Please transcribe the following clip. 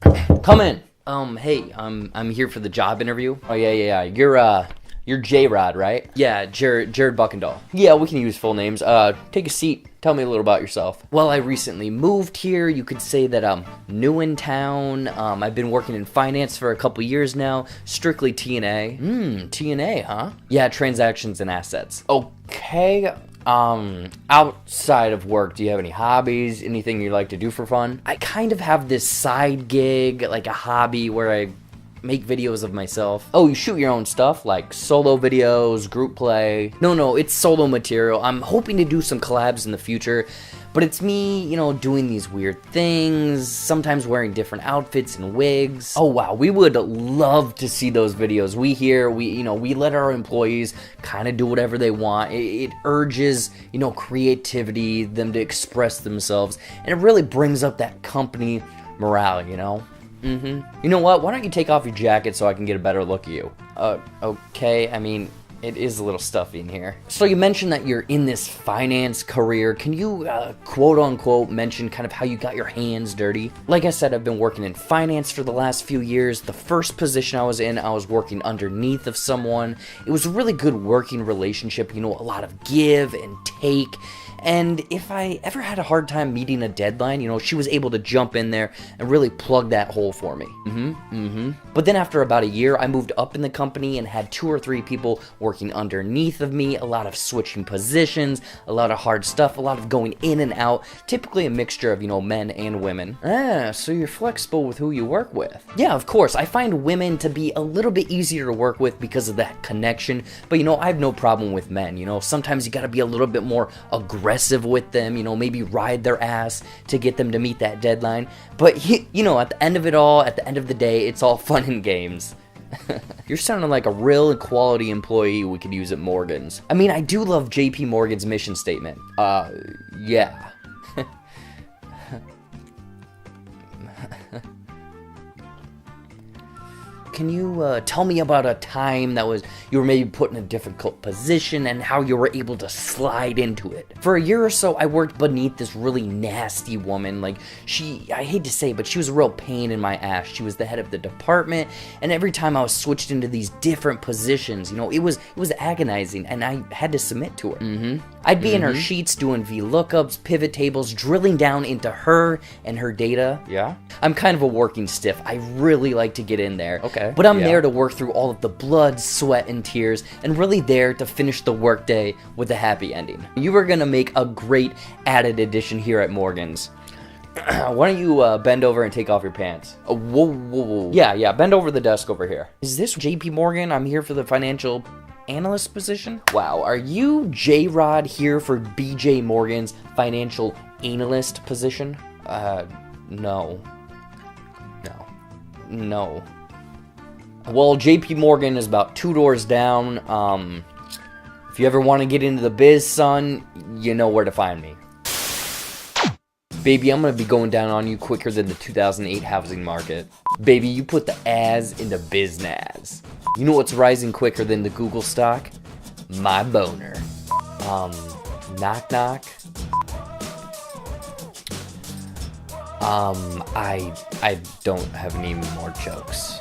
Come in. Hey, I'm here for the job interview. Oh yeah. You're J-Rod, right? Yeah, Jared Buckendahl. Yeah, we can use full names. Take a seat. Tell me a little about yourself. Well, I recently moved here. You could say that I'm new in town. I've been working in finance for a couple years now. Strictly T&A. T&A, huh? Yeah, transactions and assets. Okay. Outside of work, do you have any hobbies? Anything you like to do for fun? I kind of have this side gig, like a hobby where I make videos of myself. Oh, you shoot your own stuff, like solo videos, group play? No, it's solo material. I'm hoping to do some collabs in the future, but it's me, doing these weird things, sometimes wearing different outfits and wigs. Oh wow, we would love to see those videos. We let our employees kind of do whatever they want. It urges, creativity, them to express themselves, and it really brings up that company morale, You know what? Why don't you take off your jacket so I can get a better look at you? Okay. I mean, it is a little stuffy in here. So you mentioned that you're in this finance career. Can you, quote unquote, mention kind of how you got your hands dirty? Like I said, I've been working in finance for the last few years. The first position I was in, I was working underneath of someone. It was a really good working relationship, a lot of give and take. And if I ever had a hard time meeting a deadline, she was able to jump in there and really plug that hole for me. But then after about a year, I moved up in the company and had 2 or 3 people working underneath of me, a lot of switching positions, a lot of hard stuff, a lot of going in and out, typically a mixture of, men and women. So you're flexible with who you work with. Yeah, of course. I find women to be a little bit easier to work with because of that connection, but I have no problem with men. Sometimes you gotta be a little bit more aggressive with them, maybe ride their ass to get them to meet that deadline. But, at the end of it all, at the end of the day, it's all fun and games. You're sounding like a real quality employee we could use at Morgan's. I mean, I do love JP Morgan's mission statement. Yeah. Can you tell me about a time that you were maybe put in a difficult position and how you were able to slide into it? For a year or so, I worked beneath this really nasty woman. I hate to say, but she was a real pain in my ass. She was the head of the department, and every time I was switched into these different positions, it was agonizing, and I had to submit to her. I'd be in her sheets doing VLOOKUPs, pivot tables, drilling down into her and her data. Yeah? I'm kind of a working stiff. I really like to get in there. Okay. But I'm there to work through all of the blood, sweat, and tears, and really there to finish the workday with a happy ending. You are gonna make a great added addition here at Morgan's. Why don't you bend over and take off your pants? Whoa. Yeah, bend over the desk over here. Is this JP Morgan? I'm here for the financial analyst position? Wow, are you J-Rod here for BJ Morgan's financial analyst position? No. Well, JP Morgan is about 2 doors down. If you ever want to get into the biz, son, you know where to find me. Baby, I'm gonna be going down on you quicker than the 2008 housing market. Baby, you put the as into biznaz. You know what's rising quicker than the Google stock? My boner. Knock knock. I don't have any more jokes.